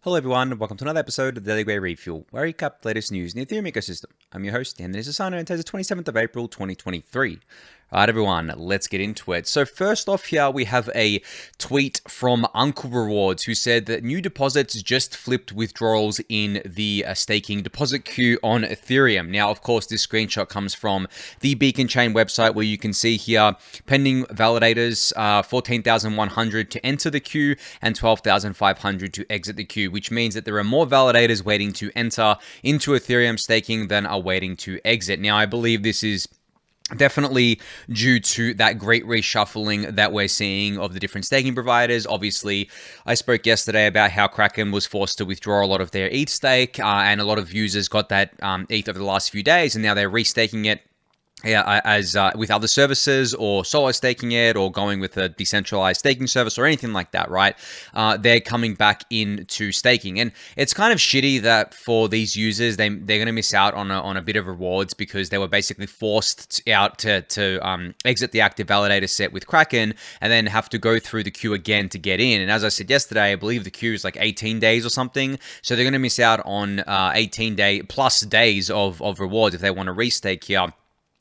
Hello everyone, welcome to another episode of the Daily Gwei Refuel, where I recap the latest news in the Ethereum ecosystem. I'm your host, Anthony Sassano, and today's the 27th of April, 2023. Alright everyone, let's get into it. So first off here, we have a tweet from Uncle Rewards, who said that new deposits just flipped withdrawals in the staking deposit queue on Ethereum. Now, of course, this screenshot comes from the Beacon Chain website, where you can see here, pending validators, 14,100 to enter the queue and 12,500 to exit the queue, which means that there are more validators waiting to enter into Ethereum staking than are waiting to exit. Now, I believe this is definitely due to that great reshuffling that we're seeing of the different staking providers. Obviously, I spoke yesterday about how Kraken was forced to withdraw a lot of their ETH stake, and a lot of users got that ETH over the last few days, and now they're restaking it as with other services, or solo staking it, or going with a decentralized staking service or anything like that, right? They're coming back into staking, and it's kind of shitty that for these users, they're going to miss out on a bit of rewards because they were basically forced out to exit the active validator set with Kraken and then have to go through the queue again to get in. And as I said yesterday, I believe the queue is like 18 days or something, so they're going to miss out on 18 plus days of rewards if they want to restake here,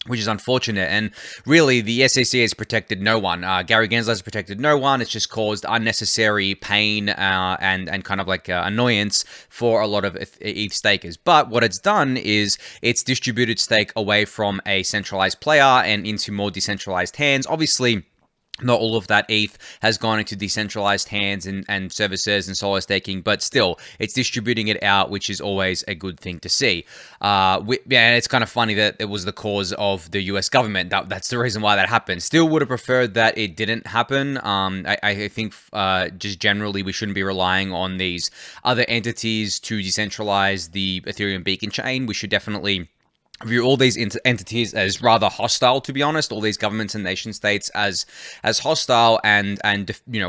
which is unfortunate. And really, the SEC has protected no one. Gary Gensler has protected no one. It's just caused unnecessary pain and kind of like annoyance for a lot of ETH stakers. But what it's done is it's distributed stake away from a centralized player and into more decentralized hands. Obviously, not all of that ETH has gone into decentralized hands and services and solo staking, but still, it's distributing it out, which is always a good thing to see. And it's kind of funny that it was the cause of the US government. That's the reason why that happened. Still would have preferred that it didn't happen. I think just generally, we shouldn't be relying on these other entities to decentralize the Ethereum Beacon chain. We should definitely view all these entities as rather hostile, to be honest. All these governments and nation states as hostile, and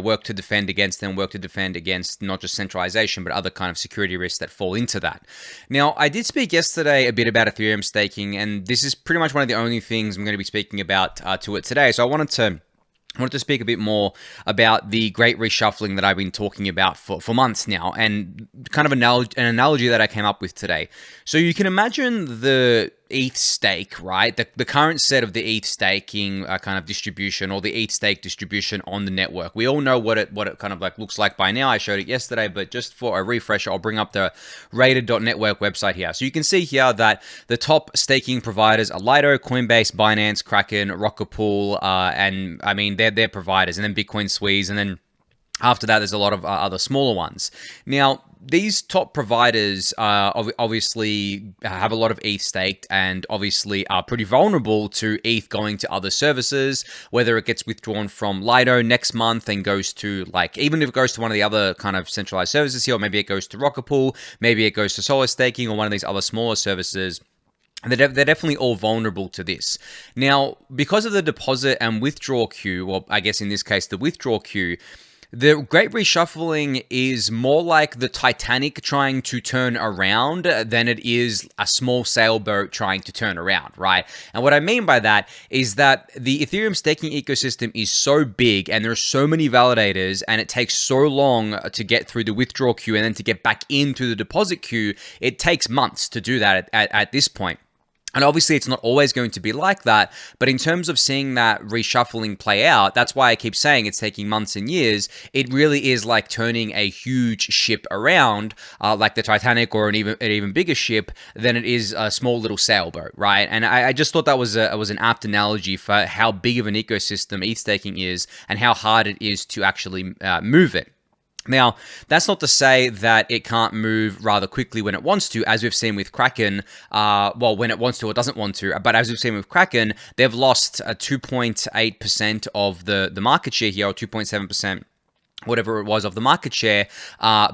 work to defend against them, work to defend against not just centralization, but other kind of security risks that fall into that. Now, I did speak yesterday a bit about Ethereum staking, and this is pretty much one of the only things I'm going to be speaking about to it today. So I wanted to speak a bit more about the great reshuffling that I've been talking about for months now, and kind of an analogy that I came up with today. So you can imagine the ETH stake, right? The current set of the ETH staking kind of distribution, or the ETH stake distribution on the network. We all know what it kind of like looks like by now. I showed it yesterday, but just for a refresher, I'll bring up the rated.network website here. So you can see here that the top staking providers are Lido, Coinbase, Binance, Kraken, Rocket Pool, and I mean, they're providers, and then Bitcoin Squeeze, and then after that, there's a lot of other smaller ones. Now, these top providers obviously have a lot of ETH staked, and obviously are pretty vulnerable to ETH going to other services, whether it gets withdrawn from Lido next month and goes to, like, even if it goes to one of the other kind of centralized services here, or maybe it goes to Rocket Pool, maybe it goes to Solo Staking or one of these other smaller services. They're definitely all vulnerable to this. Now, because of the deposit and withdrawal queue, or I guess in this case, the withdrawal queue, the Great Reshuffling is more like the Titanic trying to turn around than it is a small sailboat trying to turn around, right? And what I mean by that is that the Ethereum staking ecosystem is so big, and there are so many validators, and it takes so long to get through the withdrawal queue and then to get back into the deposit queue. It takes months to do that at this point. And obviously, it's not always going to be like that, but in terms of seeing that reshuffling play out, that's why I keep saying it's taking months and years. It really is like turning a huge ship around, like the Titanic, or an even bigger ship than it is a small little sailboat, right? And I just thought that was an apt analogy for how big of an ecosystem ETH staking is, and how hard it is to actually move it. Now, that's not to say that it can't move rather quickly when it wants to, as we've seen with Kraken. Well, when it wants to or doesn't want to. But as we've seen with Kraken, they've lost 2.8% of the market share here, or 2.7%. Whatever it was of the market share,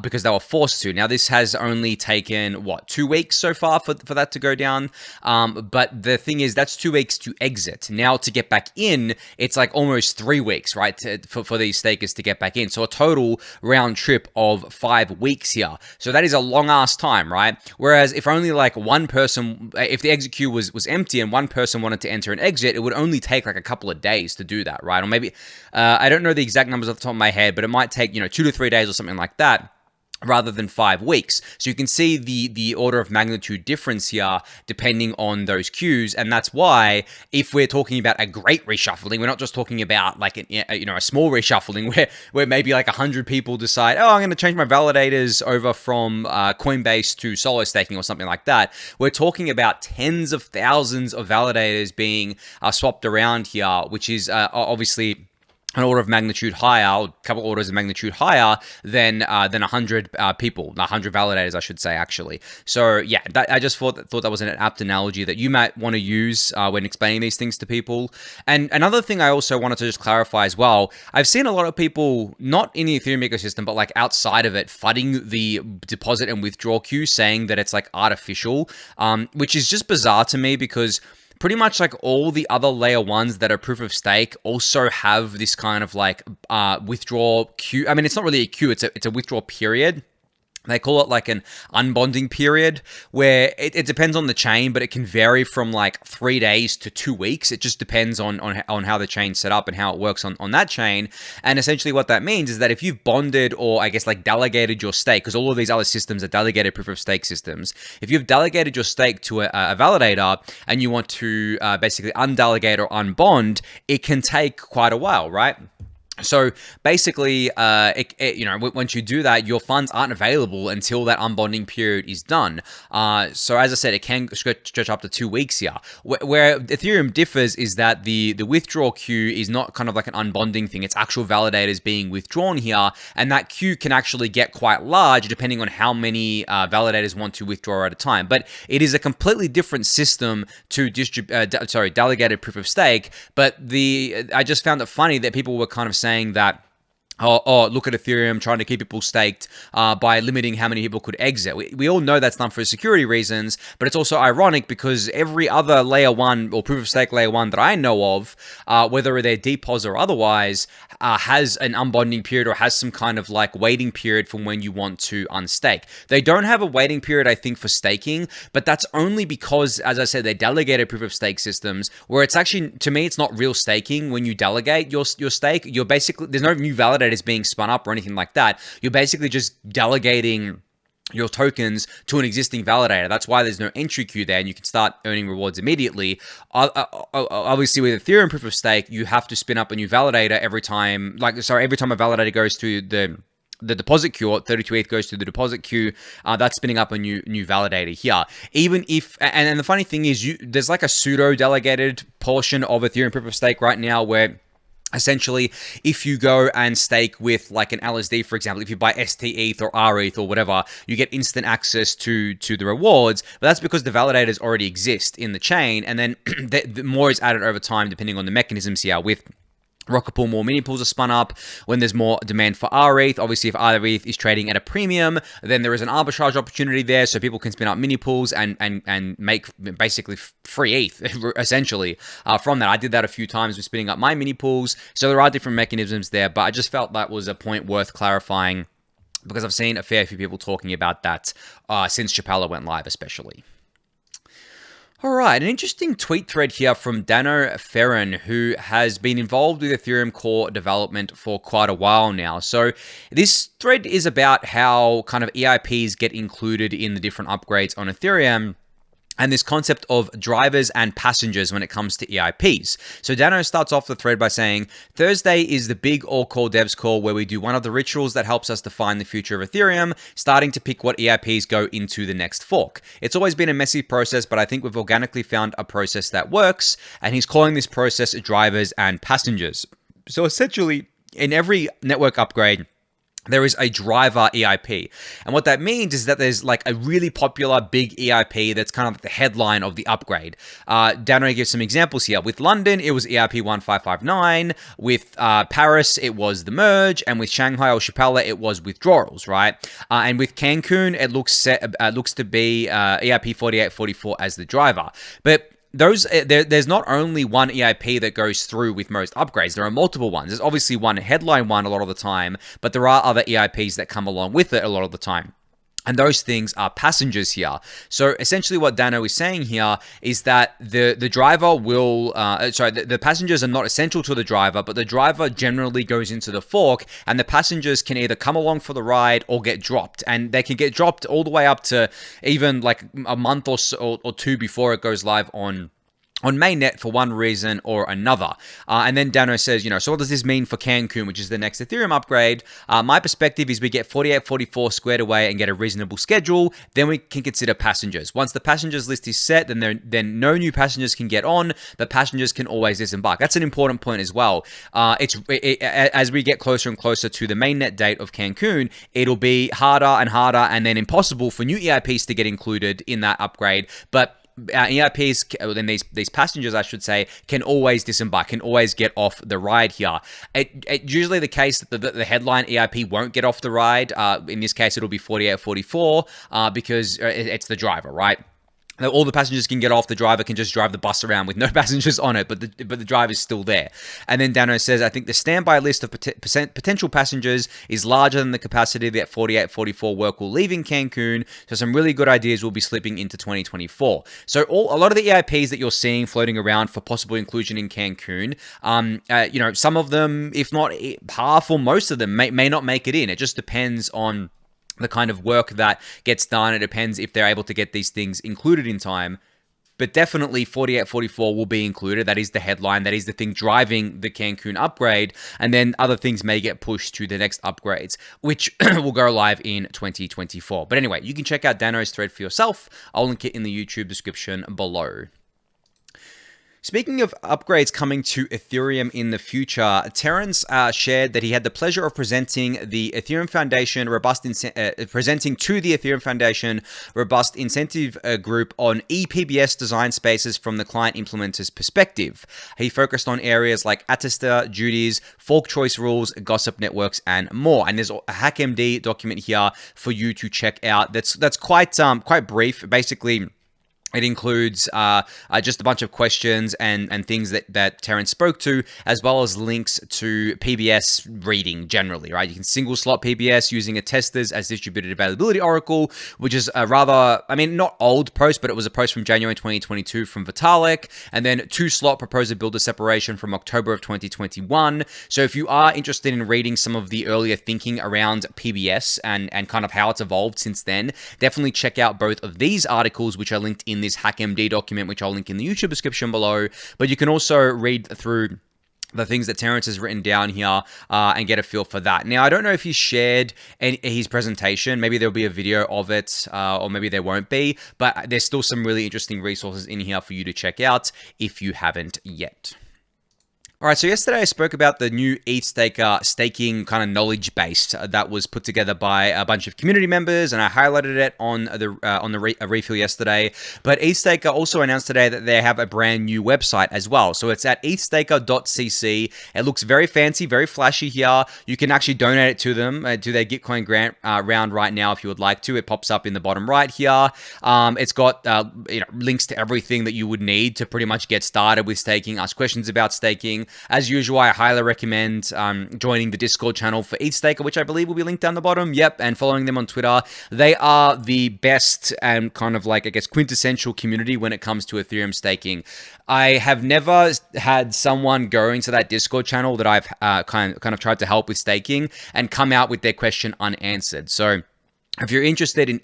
because they were forced to. Now, this has only taken, 2 weeks so far for that to go down? But the thing is, that's 2 weeks to exit. Now, to get back in, it's like almost 3 weeks, right, for these stakers to get back in. So a total round trip of 5 weeks here. So that is a long-ass time, right? Whereas if only like one person, if the exit queue was empty and one person wanted to enter and exit, it would only take like a couple of days to do that, right? Or maybe, I don't know the exact numbers off the top of my head, but it might take, 2 to 3 days or something like that. rather than 5 weeks. So you can see the order of magnitude difference here depending on those queues. And that's why if we're talking about a great reshuffling, we're not just talking about like a small reshuffling where maybe like 100 people decide, oh, I'm going to change my validators over from Coinbase to solo staking or something like that. We're talking about tens of thousands of validators being swapped around here, which is obviously an order of magnitude higher, a couple orders of magnitude higher than 100 people, 100 validators, I should say, actually. So yeah, I just thought that was an apt analogy that you might want to use when explaining these things to people. And another thing I also wanted to just clarify as well, I've seen a lot of people, not in the Ethereum ecosystem, but like outside of it, flooding the deposit and withdrawal queue, saying that it's like artificial, which is just bizarre to me because pretty much like all the other layer ones that are proof of stake also have this kind of like withdrawal queue. I mean, it's not really a queue, it's a withdrawal period. They call it like an unbonding period where it depends on the chain, but it can vary from like 3 days to 2 weeks. It just depends on how the chain's set up and how it works on that chain. And essentially what that means is that if you've bonded or I guess like delegated your stake, because all of these other systems are delegated proof of stake systems, if you've delegated your stake to a validator and you want to basically undelegate or unbond, it can take quite a while, right? So basically, once you do that, your funds aren't available until that unbonding period is done. So as I said, it can stretch up to 2 weeks here. Where Ethereum differs is that the withdrawal queue is not kind of like an unbonding thing. It's actual validators being withdrawn here, and that queue can actually get quite large depending on how many validators want to withdraw at a time. But it is a completely different system to delegated proof of stake. But I just found it funny that people were kind of saying that, oh, look at Ethereum trying to keep people staked by limiting how many people could exit. We all know that's done for security reasons, but it's also ironic because every other layer one or proof of stake layer one that I know of, whether they're DPoS or otherwise, has an unbonding period or has some kind of like waiting period from when you want to unstake. They don't have a waiting period, I think, for staking, but that's only because, as I said, they're delegated proof of stake systems where it's actually, to me, it's not real staking. When you delegate your stake, you're basically, there's no new validator is being spun up or anything like that. You're basically just delegating your tokens to an existing validator. That's why there's no entry queue there and you can start earning rewards immediately. Obviously with Ethereum proof of stake, you have to spin up a new validator every time a validator goes through the deposit queue, or 32 ETH goes to the deposit queue, that's spinning up a new validator here. Even if, and the funny thing is, there's like a pseudo delegated portion of Ethereum proof of stake right now where essentially, if you go and stake with like an LSD, for example, if you buy ST-ETH or R-ETH or whatever, you get instant access to the rewards. But that's because the validators already exist in the chain, and then the more is added over time depending on the mechanisms here. With Rocket Pool, more mini pools are spun up when there's more demand for R-ETH. Obviously, if R-ETH is trading at a premium, then there is an arbitrage opportunity there, so people can spin up mini pools and make basically free ETH, essentially, from that. I did that a few times with spinning up my mini pools, so there are different mechanisms there, but I just felt that was a point worth clarifying because I've seen a fair few people talking about that since Chappella went live, especially. All right, an interesting tweet thread here from Dano Ferrin, who has been involved with Ethereum core development for quite a while now. So this thread is about how kind of EIPs get included in the different upgrades on Ethereum, and this concept of drivers and passengers when it comes to EIPs. So Dano starts off the thread by saying, Thursday is the big all-core devs call where we do one of the rituals that helps us define the future of Ethereum, starting to pick what EIPs go into the next fork. It's always been a messy process, but I think we've organically found a process that works, and he's calling this process drivers and passengers. So essentially, in every network upgrade, there is a driver EIP. And what that means is that there's like a really popular big EIP that's kind of like the headline of the upgrade. Dano gives some examples here. With London, it was EIP 1559. With Paris, it was the merge. And with Shanghai or Chappella, it was withdrawals, right? And with Cancun, it looks to be EIP 4844 as the driver. But there's not only one EIP that goes through with most upgrades. There are multiple ones. There's obviously one headline one a lot of the time, but there are other EIPs that come along with it a lot of the time. And those things are passengers here. So essentially what Dano is saying here is that the driver will, the passengers are not essential to the driver, but the driver generally goes into the fork, and the passengers can either come along for the ride or get dropped. And they can get dropped all the way up to even like a month or so, or two before it goes live on mainnet for one reason or another. And then Dano says, so what does this mean for Cancun, which is the next Ethereum upgrade? My perspective is we get 4844 squared away and get a reasonable schedule. Then we can consider passengers. Once the passengers list is set, then no new passengers can get on. The passengers can always disembark. That's an important point as well. As we get closer and closer to the mainnet date of Cancun, it'll be harder and harder and then impossible for new EIPs to get included in that upgrade. But EIPs, then these passengers, I should say, can always disembark, can always get off the ride here. It's usually the case that the headline EIP won't get off the ride. In this case, it'll be 4844 because it's the driver, right? All the passengers can get off. The driver can just drive the bus around with no passengers on it, but the drive is still there. And then Dano says, I think the standby list of potential passengers is larger than the capacity that 4844 work will leave in Cancun. So some really good ideas will be slipping into 2024. So a lot of the EIPs that you're seeing floating around for possible inclusion in Cancun, some of them, if not half or most of them, may not make it in. It just depends on the kind of work that gets done. It depends if they're able to get these things included in time. But definitely 4844 will be included. That is the headline. That is the thing driving the Cancun upgrade. And then other things may get pushed to the next upgrades, which will go live in 2024. But anyway, you can check out Dano's thread for yourself. I'll link it in the YouTube description below. Speaking of upgrades coming to Ethereum in the future, Terence shared that he had the pleasure of presenting the Ethereum Foundation presenting to the Ethereum Foundation Robust Incentive Group on ePBS design spaces from the client implementer's perspective. He focused on areas like attester duties, fork choice rules, gossip networks, and more. And there's a HackMD document here for you to check out. That's quite brief. Basically, it includes just a bunch of questions and things that Terence spoke to, as well as links to PBS reading generally, right? You can single slot PBS using a testers as distributed availability oracle, which is a rather, not old post, but it was a post from January 2022 from Vitalik, and then 2-slot proposer builder separation from October of 2021. So if you are interested in reading some of the earlier thinking around PBS and kind of how it's evolved since then, definitely check out both of these articles, which are linked in this HackMD document, which I'll link in the YouTube description below. But you can also read through the things that Terence has written down here and get a feel for that. Now, I don't know if he shared his presentation. Maybe there'll be a video of it, or maybe there won't be. But there's still some really interesting resources in here for you to check out if you haven't yet. All right, so yesterday I spoke about the new EthStaker staking kind of knowledge base that was put together by a bunch of community members, and I highlighted it on the refill yesterday. But EthStaker also announced today that they have a brand new website as well. So it's at ethstaker.cc. It looks very fancy, very flashy here. You can actually donate it to them, to their Gitcoin grant round right now if you would like to. It pops up in the bottom right here. It's got links to everything that you would need to pretty much get started with staking, ask questions about staking. As usual, I highly recommend joining the Discord channel for EthStaker, which I believe will be linked down the bottom. Yep, and following them on Twitter. They are the best and kind of like, I guess, quintessential community when it comes to Ethereum staking. I have never had someone go into that Discord channel that I've kind of tried to help with staking and come out with their question unanswered. So if you're interested in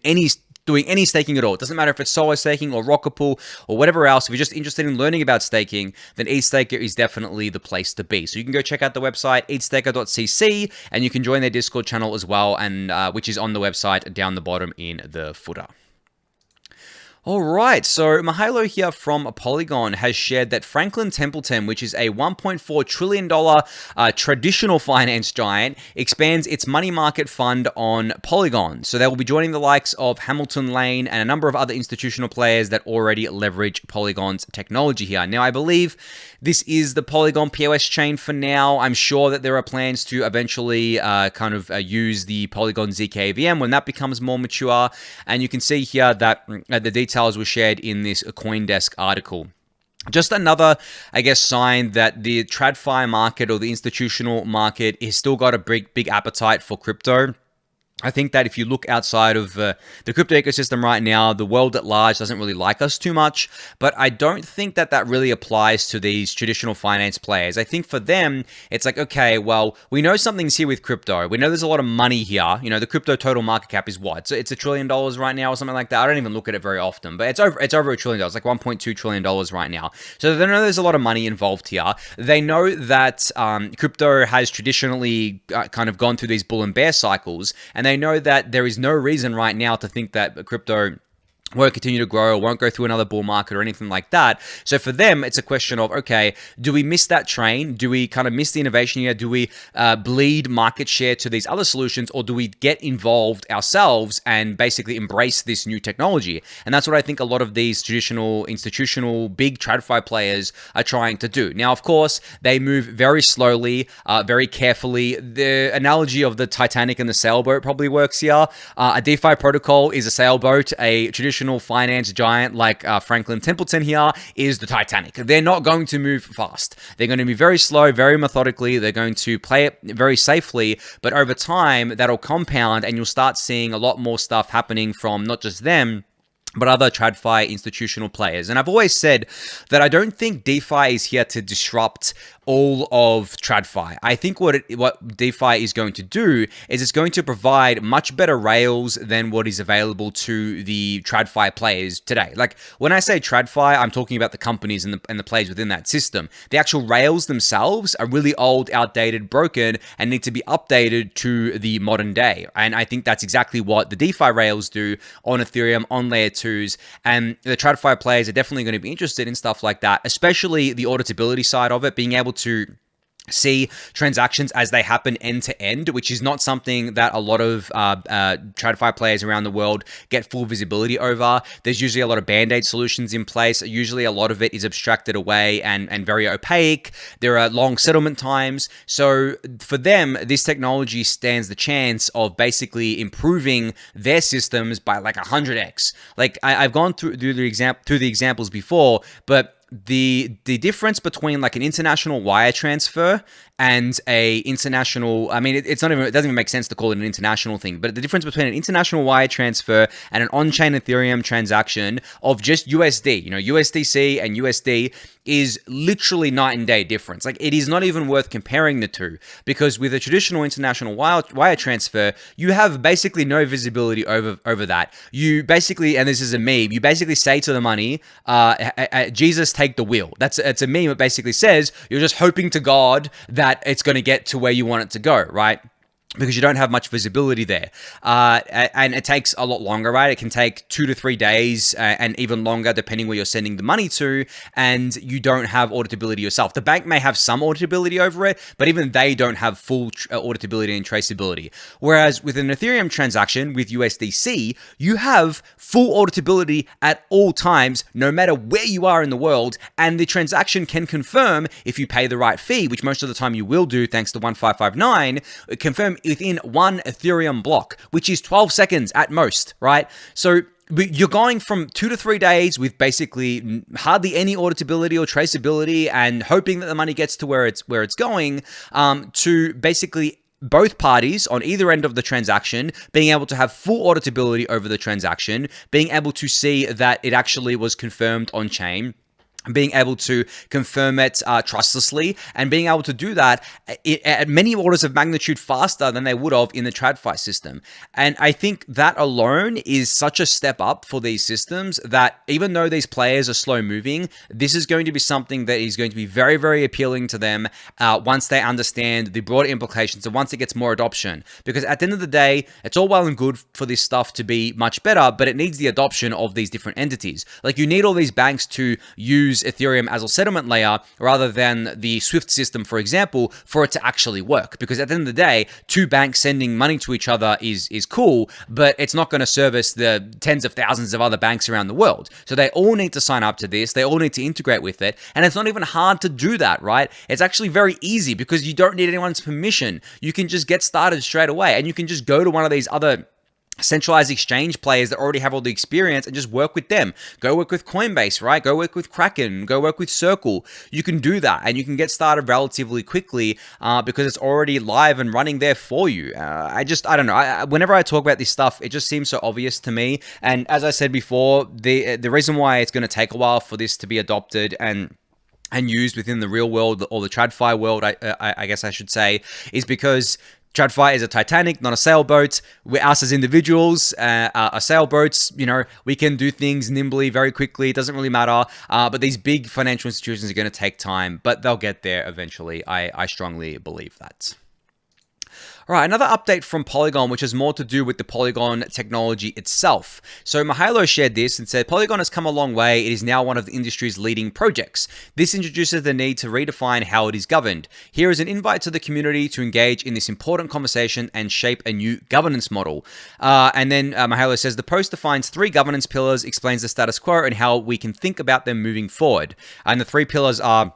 doing any staking at all, it doesn't matter if it's solo staking or Rocket Pool or whatever else, if you're just interested in learning about staking, then EthStaker is definitely the place to be. So you can go check out the website, ethstaker.cc, and you can join their Discord channel as well, and which is on the website down the bottom in the footer. All right, so Mahalo here from Polygon has shared that Franklin Templeton, which is a $1.4 trillion traditional finance giant, expands its money market fund on Polygon. So they will be joining the likes of Hamilton Lane and a number of other institutional players that already leverage Polygon's technology here. Now, I believe this is the Polygon POS chain for now. I'm sure that there are plans to eventually use the Polygon zkVM when that becomes more mature. And you can see here that the details were shared in this CoinDesk article. Just another, I guess, sign that the tradfi market or the institutional market has still got a big appetite for crypto. I think that if you look outside of the crypto ecosystem right now, the world at large doesn't really like us too much, but I don't think that that really applies to these traditional finance players. I think for them, it's like, okay, well, we know something's here with crypto. We know there's a lot of money here. You know, the crypto total market cap is what? So it's $1 trillion right now or something like that. I don't even look at it very often, but it's over $1 trillion, like $1.2 trillion right now. So they know there's a lot of money involved here. They know that crypto has traditionally kind of gone through these bull and bear cycles, and they know that there is no reason right now to think that crypto won't continue to grow or won't go through another bull market or anything like that. So for them, it's a question of, okay, do we miss that train? Do we kind of miss the innovation here? Do we bleed market share to these other solutions, or do we get involved ourselves and basically embrace this new technology? And that's what I think a lot of these traditional, institutional, big tradfi players are trying to do. Now, of course, they move very slowly, very carefully. The analogy of the Titanic and the sailboat probably works here. A DeFi protocol is a sailboat. A traditional finance giant like Franklin Templeton here is the Titanic. They're not going to move fast. They're going to be very slow, very methodically. They're going to play it very safely, but over time that'll compound and you'll start seeing a lot more stuff happening from not just them, but other TradFi institutional players. And I've always said that I don't think DeFi is here to disrupt all of TradFi. I think what DeFi is going to do is it's going to provide much better rails than what is available to the TradFi players today. Like when I say TradFi, I'm talking about the companies and the players within that system. The actual rails themselves are really old, outdated, broken, and need to be updated to the modern day. And I think that's exactly what the DeFi rails do on Ethereum, on layer 2s. And the TradFi players are definitely going to be interested in stuff like that, especially the auditability side of it, being able to see transactions as they happen end to end, which is not something that a lot of TradFi players around the world get full visibility over. There's usually a lot of band-aid solutions in place. Usually a lot of it is abstracted away and very opaque. There are long settlement times. So for them, this technology stands the chance of basically improving their systems by like 100x. Like I've gone through the examples before, but the difference between like an international wire transfer and a international, I mean, it doesn't even make sense to call it an international thing, but the difference between an international wire transfer and an on-chain Ethereum transaction of just USD, you know, USDC and USD is literally night and day difference. Like it is not even worth comparing the two, because with a traditional international wire transfer, you have basically no visibility over that. You basically, and this is a meme, you basically say to the money, Jesus, take the wheel. It's a meme that basically says you're just hoping to God that it's going to get to where you want it to go, right? Because you don't have much visibility there. And it takes a lot longer, right? It can take 2 to 3 days and even longer depending where you're sending the money to, and you don't have auditability yourself. The bank may have some auditability over it, but even they don't have full auditability and traceability. Whereas with an Ethereum transaction with USDC, you have full auditability at all times, no matter where you are in the world, and the transaction can confirm if you pay the right fee, which most of the time you will do thanks to 1559, confirm within one Ethereum block, which is 12 seconds at most, right? So you're going from 2 to 3 days with basically hardly any auditability or traceability and hoping that the money gets to where it's going, to basically both parties on either end of the transaction being able to have full auditability over the transaction, being able to see that it actually was confirmed on chain, being able to confirm it trustlessly, and being able to do that at many orders of magnitude faster than they would have in the TradFi system. And I think that alone is such a step up for these systems that even though these players are slow moving, this is going to be something that is going to be very, very appealing to them once they understand the broader implications and once it gets more adoption. Because at the end of the day, it's all well and good for this stuff to be much better, but it needs the adoption of these different entities. Like you need all these banks to use Ethereum as a settlement layer rather than the Swift system, for example, for it to actually work. Because at the end of the day, two banks sending money to each other is cool, but it's not going to service the tens of thousands of other banks around the world. So they all need to sign up to this. They all need to integrate with it. And it's not even hard to do that, right? It's actually very easy because you don't need anyone's permission. You can just get started straight away, and you can just go to one of these other centralized exchange players that already have all the experience and just work with them. Go work with Coinbase, right? Go work with Kraken, go work with Circle. You can do that and you can get started relatively quickly because it's already live and running there for you. I don't know. Whenever I talk about this stuff, it just seems so obvious to me. And as I said before, the reason why it's going to take a while for this to be adopted and used within the real world or the TradFi world, I guess I should say, is because TradFi is a Titanic, not a sailboat. Us as individuals are sailboats. You know, we can do things nimbly, very quickly. It doesn't really matter. But these big financial institutions are going to take time, but they'll get there eventually. I strongly believe that. All right, another update from Polygon, which has more to do with the Polygon technology itself. So Mihailo shared this and said, Polygon has come a long way. It is now one of the industry's leading projects. This introduces the need to redefine how it is governed. Here is an invite to the community to engage in this important conversation and shape a new governance model. And then Mihailo says, the post defines 3 governance pillars, explains the status quo and how we can think about them moving forward. And the 3 pillars are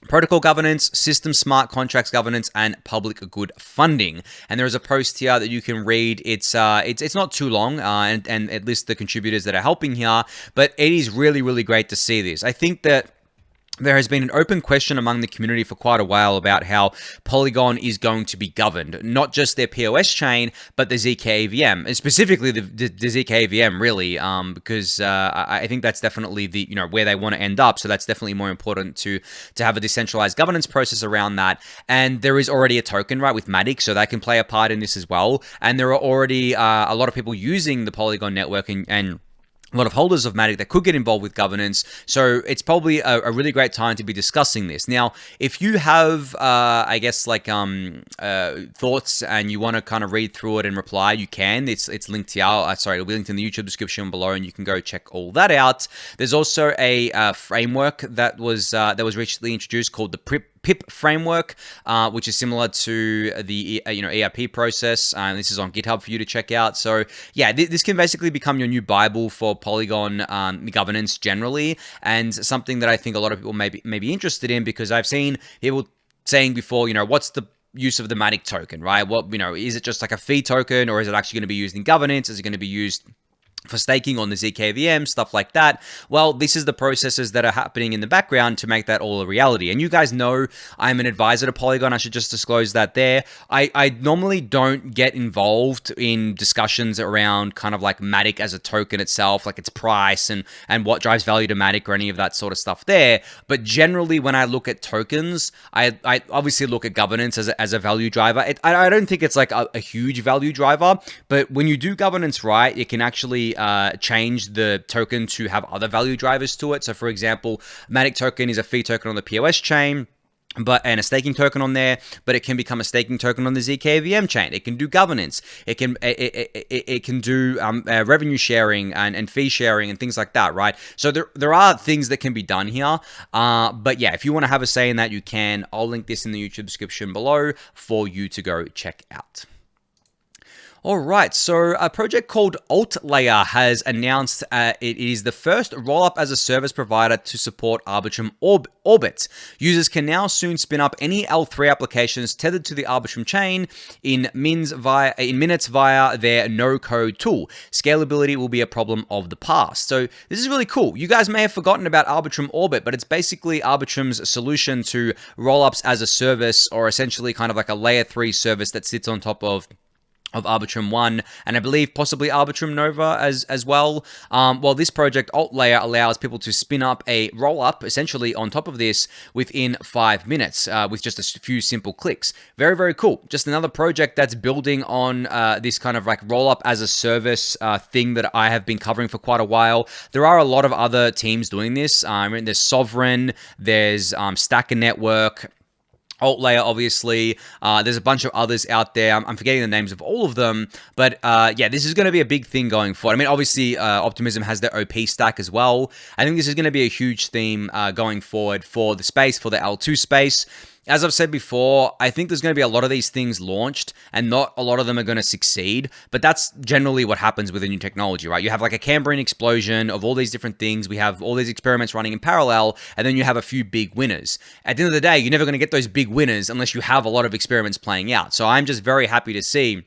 protocol governance, system smart contracts governance, and public good funding. And there is a post here that you can read. It's not too long, and at least the contributors that are helping here, but it is really, really great to see this. I think that there has been an open question among the community for quite a while about how Polygon is going to be governed, not just their POS chain, but the ZK AVM, and specifically the ZK AVM, really, because I think that's definitely the where they want to end up. So that's definitely more important to have a decentralized governance process around that. And there is already a token, right, with Matic, so that can play a part in this as well. And there are already a lot of people using the Polygon network and a lot of holders of Matic that could get involved with governance. So it's probably a really great time to be discussing this. Now, if you have, I guess, like thoughts and you want to kind of read through it and reply, you can. It's linked here. Sorry, it'll be linked in the YouTube description below, and you can go check all that out. There's also a framework that was recently introduced called the PIP framework, which is similar to the EIP process. This is on GitHub for you to check out. So yeah, this can basically become your new Bible for Polygon governance generally, and something that I think a lot of people may be interested in, because I've seen people saying before, what's the use of the Matic token, right? What, is it just like a fee token, or is it actually going to be used in governance? Is it going to be used for staking on the ZKVM, stuff like that? Well, this is the processes that are happening in the background to make that all a reality. And you guys know I'm an advisor to Polygon. I should just disclose that there. I normally don't get involved in discussions around kind of like Matic as a token itself, like its price and what drives value to Matic or any of that sort of stuff there. But generally, when I look at tokens, I obviously look at governance as a value driver. I don't think it's like a huge value driver, but when you do governance right, it can actually change the token to have other value drivers to it. So for example, Matic token is a fee token on the POS chain, and a staking token on there, but it can become a staking token on the ZKVM chain. It can do governance. It can do revenue sharing and fee sharing and things like that, right? So there are things that can be done here. But yeah, if you want to have a say in that, you can. I'll link this in the YouTube description below for you to go check out. All right, so a project called AltLayer has announced it is the first Rollup-As-A-Service provider to support Arbitrum Orbit. Users can now soon spin up any L3 applications tethered to the Arbitrum chain in minutes via their no-code tool. Scalability will be a problem of the past. So this is really cool. You guys may have forgotten about Arbitrum Orbit, but it's basically Arbitrum's solution to Rollups-As-A-Service, or essentially kind of like a layer 3 service that sits on top of Arbitrum 1, and I believe possibly Arbitrum Nova as well. Well, this project, AltLayer, allows people to spin up a rollup, essentially on top of this, within 5 minutes, with just a few simple clicks. Very, very cool. Just another project that's building on this kind of like Rollup-As-A-Service thing that I have been covering for quite a while. There are a lot of other teams doing this. There's Sovereign, there's Stacker Network, AltLayer, obviously. There's a bunch of others out there. I'm forgetting the names of all of them, but yeah, this is going to be a big thing going forward. I mean, obviously, Optimism has their OP stack as well. I think this is going to be a huge theme going forward for the space, for the L2 space. As I've said before, I think there's going to be a lot of these things launched, and not a lot of them are going to succeed, but that's generally what happens with a new technology, right? You have like a Cambrian explosion of all these different things. We have all these experiments running in parallel, and then you have a few big winners. At the end of the day, you're never going to get those big winners unless you have a lot of experiments playing out. So I'm just very happy to see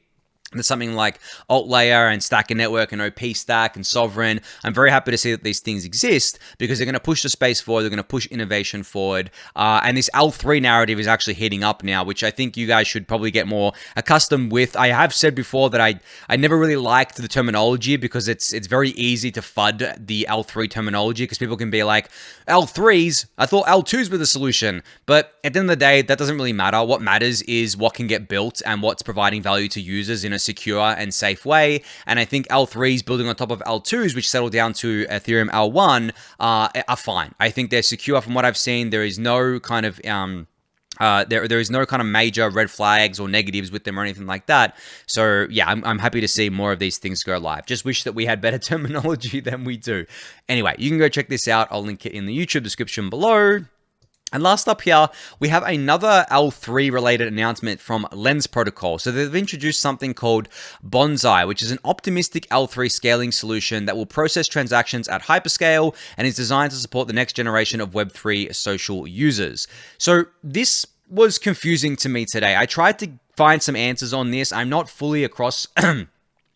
There's something like AltLayer and Stacker Network and OP Stack and Sovereign. I'm very happy to see that these things exist because they're going to push the space forward. They're going to push innovation forward. And this L3 narrative is actually heating up now, which I think you guys should probably get more accustomed with. I have said before that I never really liked the terminology because it's very easy to FUD the L3 terminology because people can be like, L3s, I thought L2s were the solution. But at the end of the day, that doesn't really matter. What matters is what can get built and what's providing value to users in a secure and safe way. And I think L3s building on top of L2s, which settle down to Ethereum L1, are fine. I think they're secure from what I've seen. There is no kind of there is no kind of major red flags or negatives with them or anything like that. So yeah, I'm happy to see more of these things go live. Just wish that we had better terminology than we do. Anyway, you can go check this out. I'll link it in the YouTube description below. And last up here, we have another L3 related announcement from Lens Protocol. So they've introduced something called Bonsai, which is an optimistic L3 scaling solution that will process transactions at hyperscale and is designed to support the next generation of Web3 social users. So this was confusing to me today. I tried to find some answers on this. I'm not fully across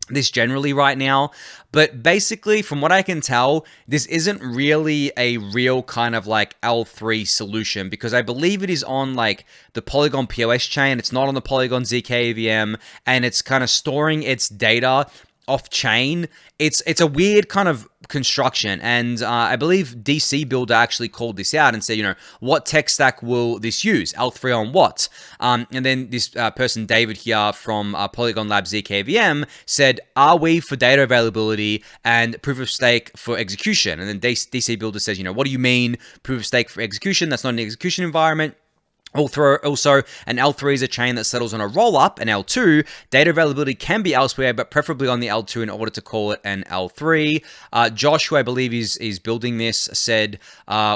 this generally right now, but basically from what I can tell, this isn't really a real kind of like L3 solution because I believe it is on like the Polygon POS chain. It's not on the Polygon ZK EVM, and it's kind of storing its data off chain. It's a weird kind of construction, and I believe DC Builder actually called this out and said, you know, what tech stack will this use? L3 on what? And then this person, David here from Polygon Lab ZKVM, said, are we for data availability and proof of stake for execution? And then DC Builder says, you know, what do you mean proof of stake for execution? That's not an execution environment. Also, an L3 is a chain that settles on a rollup, an L2. Data availability can be elsewhere, but preferably on the L2 in order to call it an L3. Josh, who I believe is building this, said,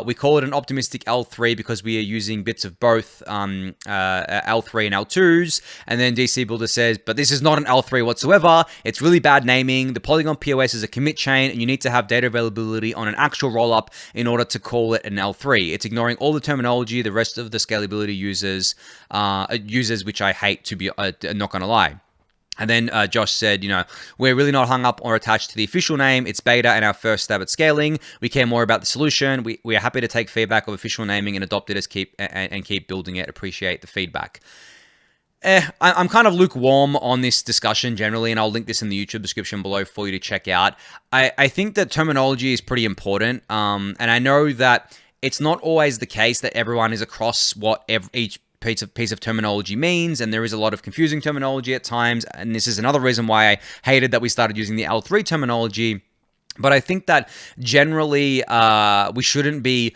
we call it an optimistic L3 because we are using bits of both L3 and L2s. And then DC Builder says, but this is not an L3 whatsoever. It's really bad naming. The Polygon POS is a commit chain, and you need to have data availability on an actual rollup in order to call it an L3. It's ignoring all the terminology, the rest of the scalability users, which I hate, to be not gonna lie. And then Josh said, you know, we're really not hung up or attached to the official name. It's beta and our first stab at scaling. We care more about the solution. We are happy to take feedback of official naming and adopt it as keep building it. Appreciate the feedback. I'm kind of lukewarm on this discussion generally, and I'll link this in the YouTube description below for you to check out. I think that terminology is pretty important, and I know that it's not always the case that everyone is across what each piece of terminology means, and there is a lot of confusing terminology at times, and this is another reason why I hated that we started using the L3 terminology. But I think that generally we shouldn't be...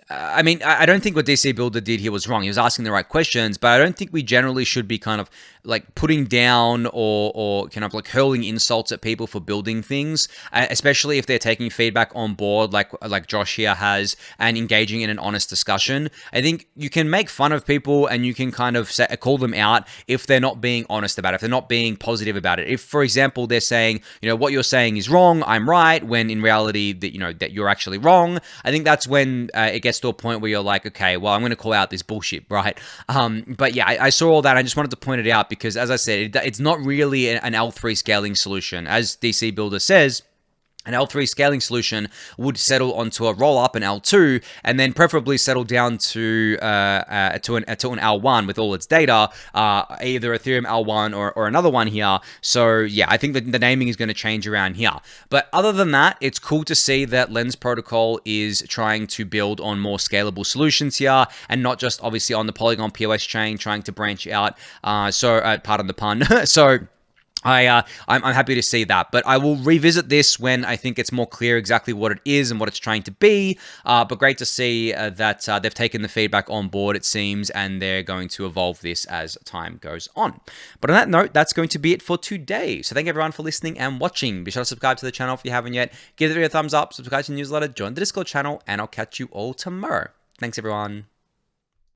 I mean, I don't think what DC Builder did here was wrong. He was asking the right questions, but I don't think we generally should be kind of like putting down or kind of like hurling insults at people for building things, especially if they're taking feedback on board like Josh here has and engaging in an honest discussion. I think you can make fun of people and you can kind of call them out if they're not being honest about it, if they're not being positive about it. If, for example, they're saying, you know, what you're saying is wrong, I'm right, when in reality that, you know, that you're actually wrong, I think that's when it gets to a point where you're like, okay, well, I'm going to call out this bullshit, right? But yeah, I saw all that. I just wanted to point it out because, as I said, it's not really an L3 scaling solution. As DC Builder says, an L3 scaling solution would settle onto a rollup, an L2, and then preferably settle down to an L1 with all its data, either Ethereum L1 or another one here. So yeah, I think that the naming is going to change around here. But other than that, it's cool to see that Lens Protocol is trying to build on more scalable solutions here, and not just obviously on the Polygon POS chain, trying to branch out. Pardon the pun. So I'm happy to see that, but I will revisit this when I think it's more clear exactly what it is and what it's trying to be. But great to see that they've taken the feedback on board, it seems, and they're going to evolve this as time goes on. But on that note, that's going to be it for today. So thank everyone for listening and watching. Be sure to subscribe to the channel if you haven't yet. Give the video a thumbs up, subscribe to the newsletter, join the Discord channel, and I'll catch you all tomorrow. Thanks, everyone.